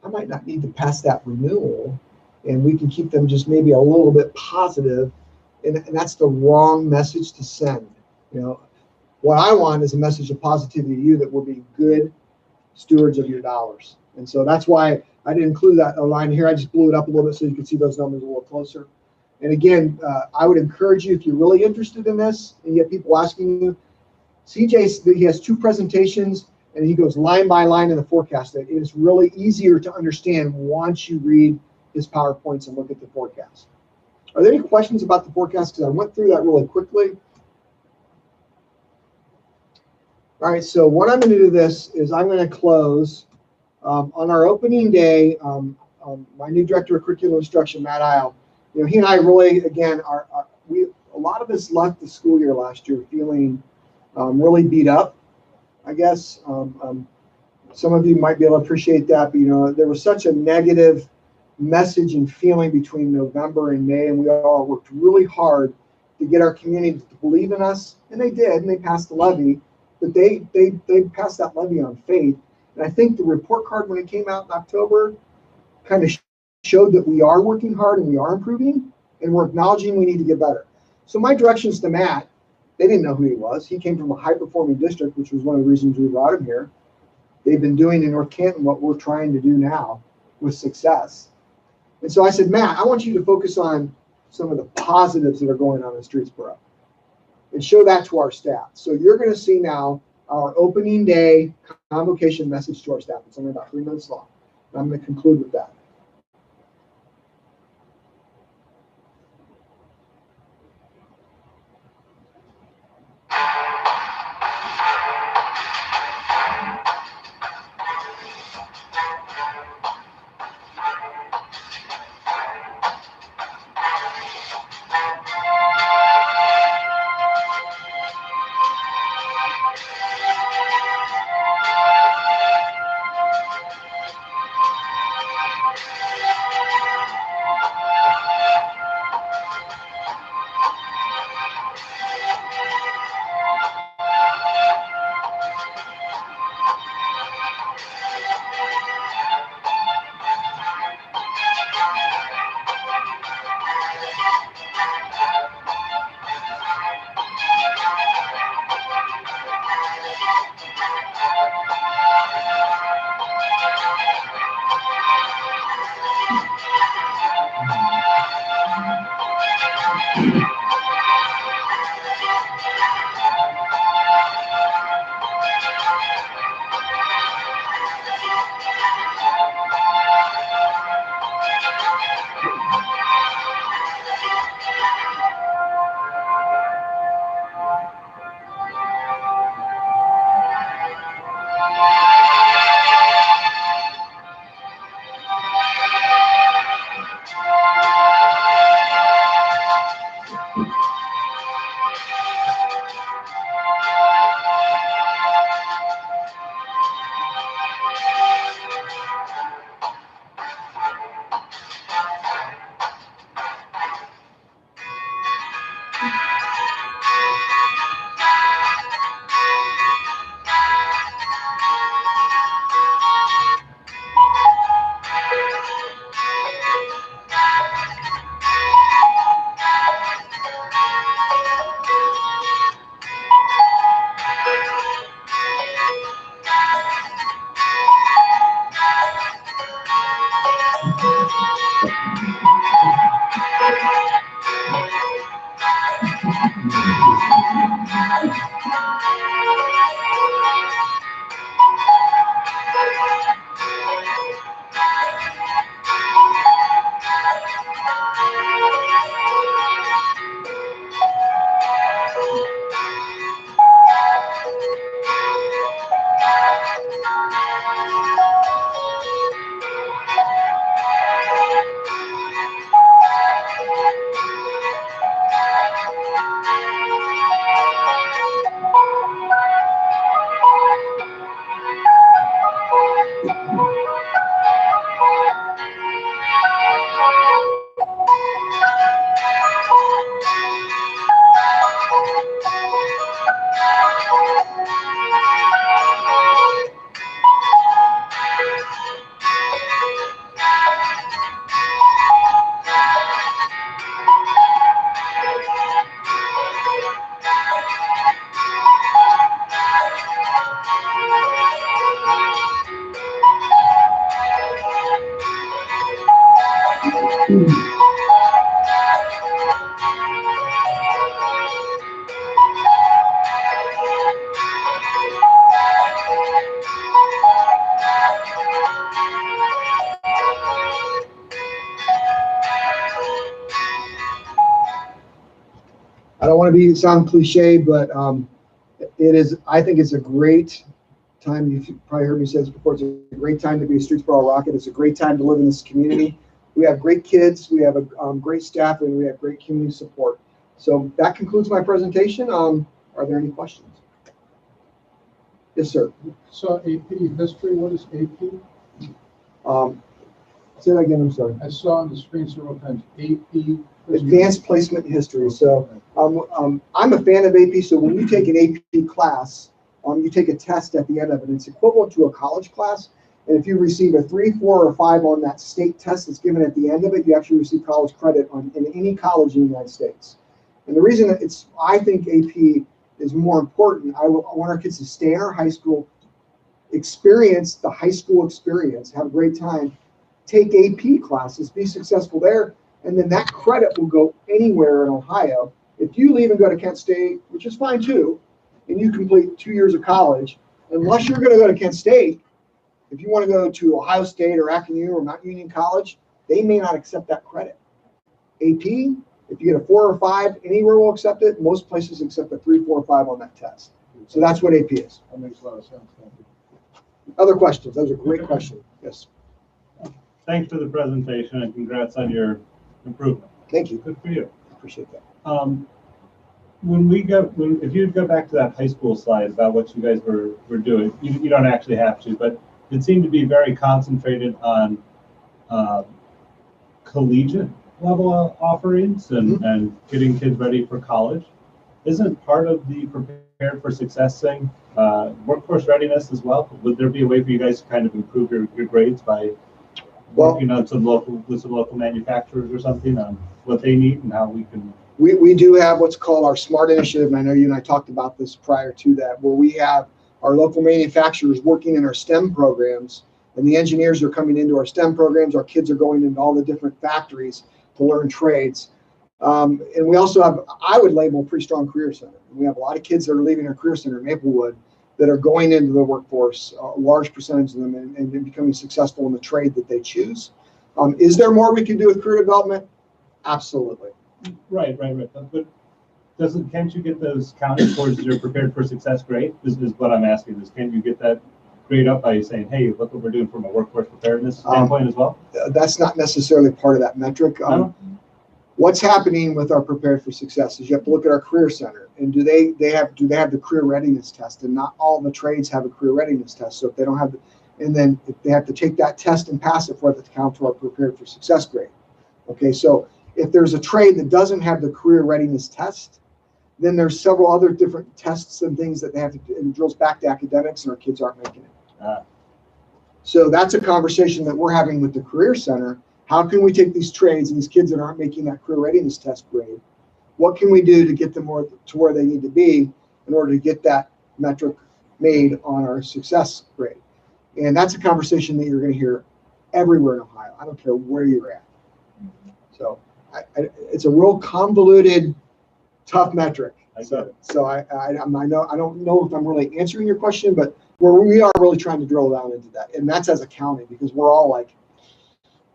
I might not need to pass that renewal, and we can keep them just maybe a little bit positive. And that's the wrong message to send. You know, what I want is a message of positivity to you that we'll be good stewards of your dollars. And so that's why I didn't include that line here. I just blew it up a little bit so you could see those numbers a little closer. And again, I would encourage you, if you're really interested in this and you get people asking you, CJ, he has 2 presentations and he goes line by line in the forecast. It is really easier to understand once you read his PowerPoints and look at the forecast. Are there any questions about the forecast? Because I went through that really quickly. All right, so what I'm going to do this is I'm going to close. On our opening day, my new director of curriculum instruction, Matt Isle, you know, he and I really, again, a lot of us left the school year last year feeling really beat up, I guess. Some of you might be able to appreciate that, but, you know, there was such a negative message and feeling between November and May, and we all worked really hard to get our community to believe in us, and they did, and they passed the levy, but they passed that levy on faith. And I think the report card, when it came out in October, kind of showed that we are working hard and we are improving, and we're acknowledging we need to get better. So my directions to Matt, they didn't know who he was. He came from a high-performing district, which was one of the reasons we brought him here. They've been doing in North Canton what we're trying to do now with success. And so I said, Matt, I want you to focus on some of the positives that are going on in Streetsboro and show that to our staff. So you're going to see now our opening day convocation message to our staff. It's only about 3 minutes long. And I'm going to conclude with that. I don't want to sound cliche, but it is. I think it's a great time. You've probably heard me say this before. It's a great time to be a Streetsboro Rocket. It's a great time to live in this community. We have great kids. We have a great staff, and we have great community support. So that concludes my presentation. Are there any questions? Yes, sir. So AP history. What is AP? Say that again. I'm sorry. I saw on the screen several times AP. Advanced Placement History. So I'm a fan of AP. So when you take an AP class, you take a test at the end of it. It's equivalent to a college class. And if you receive a 3, 4, or 5 on that state test that's given at the end of it, you actually receive college credit in any college in the United States. And the reason I think AP is more important, I want our kids to stay in our high school, experience the high school experience, have a great time, take AP classes, be successful there, and then that credit will go anywhere in Ohio. If you leave and go to Kent State, which is fine too, and you complete 2 years of college, unless you're going to go to Kent State, if you want to go to Ohio State or Acton or Mount Union College, they may not accept that credit. AP, if you get a 4 or 5, anywhere will accept it. Most places accept a 3, 4, or 5 on that test. So that's what AP is. That makes a lot of sense. Thank you. Other questions? That was a great question. Yes. Thanks for the presentation and congrats on your improvement. Thank you. Good for you. Appreciate that. If you go back to that high school slide about what you guys were doing, you don't actually have to, but it seemed to be very concentrated on collegiate level offerings and getting kids ready for college. Isn't part of the Prepared for Success thing workforce readiness as well? Would there be a way for you guys to kind of improve your grades by working on with some local manufacturers or something on what they need and how we can? We do have what's called our SMART initiative, and I know you and I talked about this prior to that, where we have our local manufacturers working in our STEM programs, and the engineers are coming into our STEM programs. Our kids are going into all the different factories to learn trades. And we also have, I would label, a pretty strong career center. And we have a lot of kids that are leaving our career center in Maplewood that are going into the workforce, a large percentage of them, and becoming successful in the trade that they choose. Is there more we can do with career development? Absolutely. Right. But can't you get those counted towards your Prepared for Success grade? Is what I'm asking. Can you get that grade up by saying, hey, look what we're doing from a workforce preparedness standpoint as well? That's not necessarily part of that metric. What's happening with our Prepared for Success is you have to look at our career center, and do they have the career readiness test? And not all the trades have a career readiness test. So if they don't have and then if they have to take that test and pass it for it to count to our Prepared for Success grade. Okay, so if there's a trade that doesn't have the career readiness test, then there's several other different tests and things that they have to do, and it drills back to academics, and our kids aren't making it. So that's a conversation that we're having with the Career Center. How can we take these trades and these kids that aren't making that career readiness test grade? What can we do to get them more to where they need to be in order to get that metric made on our success grade? And that's a conversation that you're going to hear everywhere in Ohio. I don't care where you're at. So it's a real convoluted, tough metric. So I don't know if I'm really answering your question, but we are really trying to drill down into that. And that's as a county, because we're all like,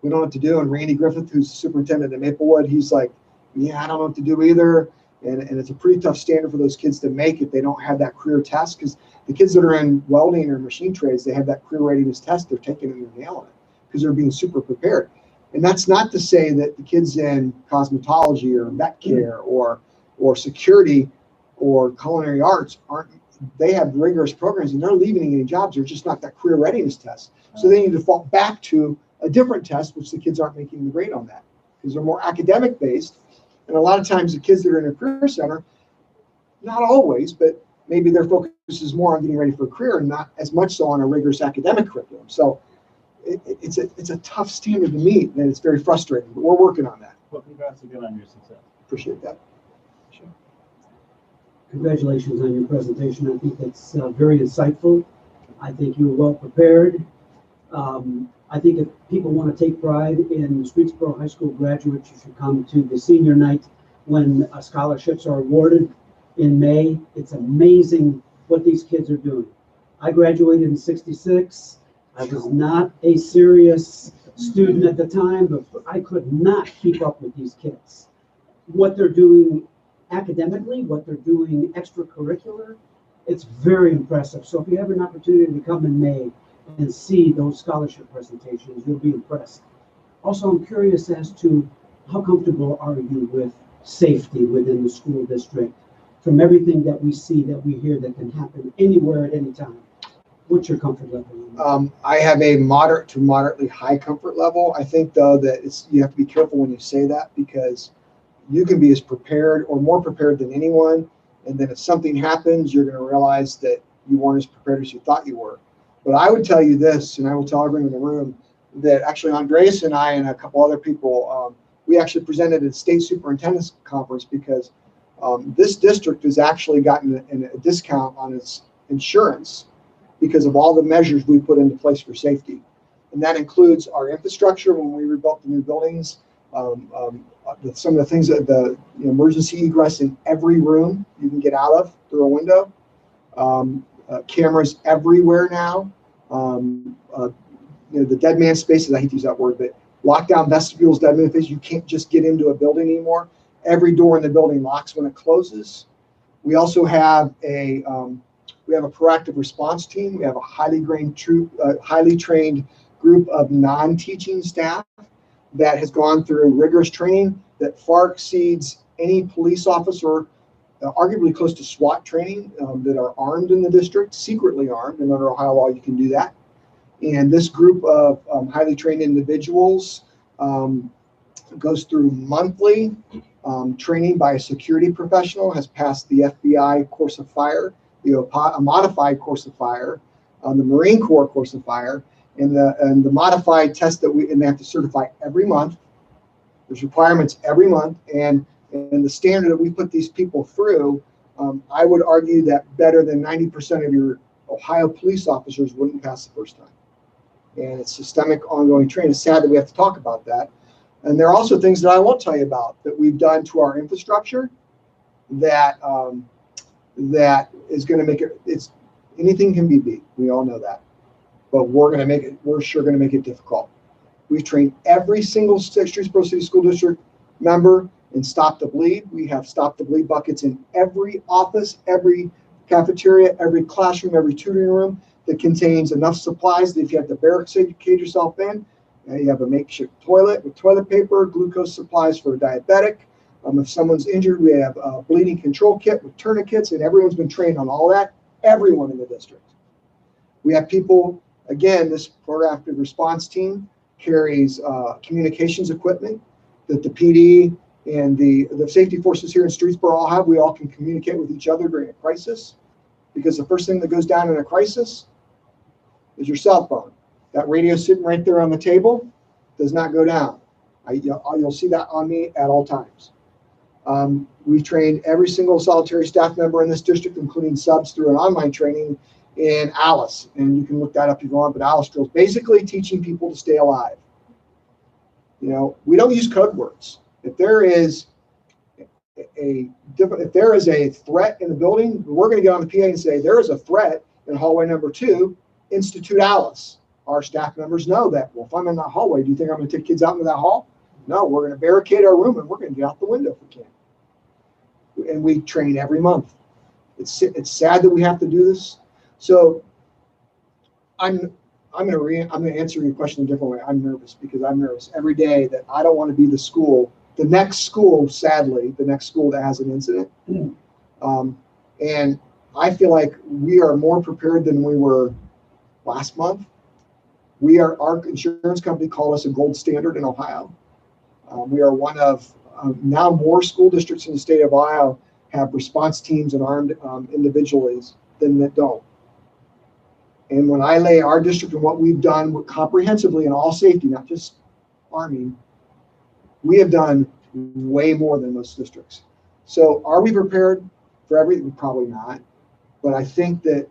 we don't know what to do. And Randy Griffith, who's the superintendent at Maplewood, he's like, yeah, I don't know what to do either. And it's a pretty tough standard for those kids to make if they don't have that career test, because the kids that are in welding or machine trades, they have that career readiness test, they're taking it and they're nailing it because they're being super prepared. And that's not to say that the kids in cosmetology or vet care or security or culinary arts they have rigorous programs and they're leaving and getting jobs. They're just not that career readiness test. So they need to fall back to a different test, which the kids aren't making the grade on that because they're more academic based. And a lot of times the kids that are in a career center, not always, but maybe their focus is more on getting ready for a career and not as much so on a rigorous academic curriculum. So it's a tough standard to meet, and it's very frustrating, but we're working on that. Well, congrats again on your success. Appreciate that. Sure. Congratulations on your presentation. I think it's very insightful. I think you were well prepared. I think if people want to take pride in Streetsboro High School graduates, you should come to the senior night when scholarships are awarded in May. It's amazing what these kids are doing. I graduated in '66. I was not a serious student at the time, but I could not keep up with these kids. What they're doing academically, what they're doing extracurricular, it's very impressive. So if you have an opportunity to come in May and see those scholarship presentations, you'll be impressed. Also, I'm curious as to how comfortable are you with safety within the school district? From everything that we see, that we hear, that can happen anywhere at any time. What's your comfort level? I have a moderate to moderately high comfort level. I think, though, that you have to be careful when you say that, because you can be as prepared or more prepared than anyone, and then if something happens, you're going to realize that you weren't as prepared as you thought you were. But I would tell you this, and I will tell everyone in the room, that actually Andres and I and a couple other people, we actually presented at a state superintendent's conference, because this district has actually gotten a discount on its insurance because of all the measures we put into place for safety. And that includes our infrastructure when we rebuilt the new buildings, some of the things that the emergency egress in every room you can get out of through a window, cameras everywhere now, the dead man spaces, I hate to use that word, but lockdown vestibules, dead man spaces, you can't just get into a building anymore. Every door in the building locks when it closes. We also have a proactive response team. We have a highly trained group of non-teaching staff that has gone through rigorous training that far exceeds any police officer, arguably close to SWAT training, that are armed in the district, secretly armed, and under Ohio law you can do that. And this group of highly trained individuals goes through monthly training by a security professional, has passed the FBI course of fire, a modified course of fire, the Marine Corps course of fire, and the modified test and they have to certify every month. There's requirements every month, and the standard that we put these people through, I would argue that better than 90% of your Ohio police officers wouldn't pass the first time. And it's systemic, ongoing training. It's sad that we have to talk about that. And there are also things that I won't tell you about that we've done to our infrastructure that is going to make it. Anything can be beat. We all know that, but we're sure going to make it difficult. We've trained every single Streetsboro City School District member in Stop the Bleed. We have Stop the Bleed buckets in every office, every cafeteria, every classroom, every tutoring room that contains enough supplies that if you have to barricade yourself in, you have a makeshift toilet with toilet paper, glucose supplies for a diabetic. If someone's injured, we have a bleeding control kit with tourniquets, and everyone's been trained on all that, everyone in the district. We have people, again, this proactive response team carries communications equipment that the PD and the safety forces here in Streetsboro all have. We all can communicate with each other during a crisis, because the first thing that goes down in a crisis is your cell phone. That radio sitting right there on the table does not go down. You'll see that on me at all times. We've trained every single solitary staff member in this district, including subs, through an online training in Alice. And you can look that up if you want, but Alice drills, basically teaching people to stay alive. We don't use code words. If there is a threat in the building, we're going to get on the PA and say, there is a threat in hallway number 2, institute Alice. Our staff members know that. Well, if I'm in that hallway, do you think I'm going to take kids out into that hall? No, we're going to barricade our room and we're going to get out the window if we can. And we train every month. It's sad that we have to do this. So I'm going to answer your question a different way. I'm nervous because I'm nervous every day that I don't want to be the next school, sadly, the next school that has an incident. And I feel like we are more prepared than we were last month. Our insurance company called us a gold standard in Ohio. We are one of now more school districts in the state of Ohio have response teams and armed individuals than that don't. And when I lay our district and what we've done comprehensively in all safety, not just arming, we have done way more than most districts. So are we prepared for everything? Probably not. But I think that,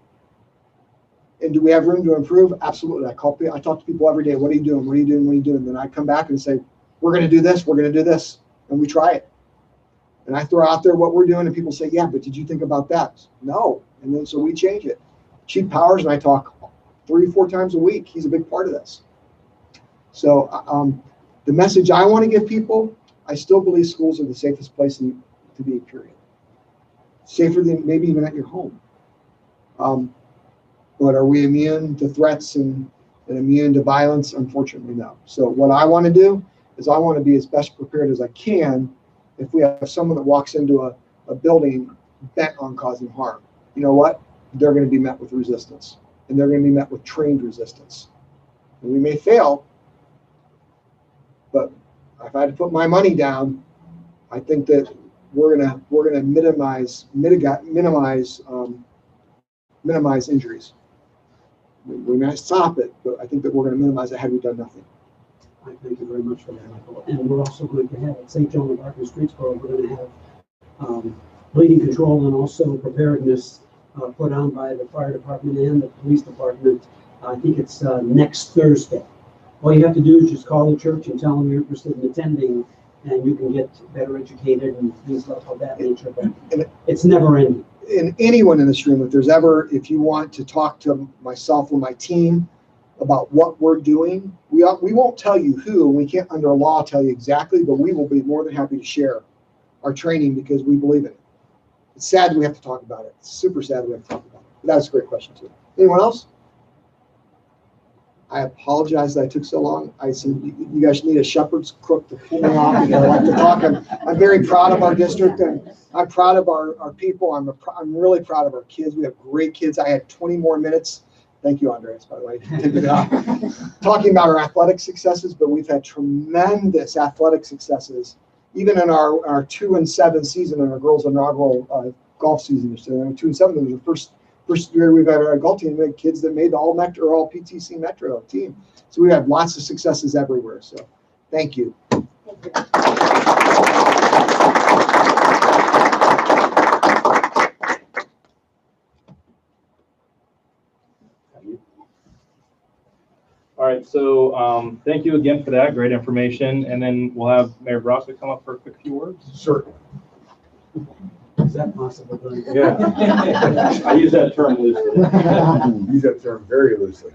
and do we have room to improve? Absolutely. I talk to people every day. What are you doing? What are you doing? What are you doing? Then I come back and say, we're going to do this. We're going to do this. And we try it. And I throw out there what we're doing and people say, yeah, but did you think about that? No. And then so we change it. Chief Powers and I talk 3 or 4 times a week. He's a big part of this. So the message I want to give people, I still believe schools are the safest place to be, period. safer than maybe even at your home. But are we immune to threats and immune to violence? Unfortunately, no. So what I want to do is I want to be as best prepared as I can if we have someone that walks into a building bent on causing harm. You know what? They're going to be met with resistance, and they're going to be met with trained resistance. And we may fail, but if I had to put my money down, I think that we're gonna minimize injuries. We may stop it, but I think that we're going to minimize it had we done nothing. I thank you very much for that, Michael. And we're also going to have at St. Joan of Arc and Streetsboro, we're going to have bleeding control and also preparedness put on by the fire department and the police department. I think it's next Thursday. All you have to do is just call the church and tell them you're interested in attending, and you can get better educated and things of that nature. But it's never ending. And anyone in this room, if you want to talk to myself or my team about what we're doing, we won't tell you who, and we can't under law tell you exactly, but we will be more than happy to share our training because we believe in it. It's sad we have to talk about it. It's super sad we have to talk about it. But that's a great question too. Anyone else? I apologize that I took so long. I said you guys need a shepherd's crook to pull me off. I like to talk. I'm very proud of our district, and I'm proud of our people. I'm really proud of our kids. We have great kids. I had 20 more minutes. Thank you, Andreas, by the way, taking it off. Talking about our athletic successes, but we've had tremendous athletic successes, even in our 2-7 season in our girls' inaugural golf season. So 2-7 was the first year we've had our golf team. We had kids that made the all PTC Metro team. So we have lots of successes everywhere. So thank you. All right, so thank you again for that great information, and then we'll have Mayor Brossett come up for a quick few words. Sure. Is that possible? Yeah, I use that term loosely. Use that term very loosely.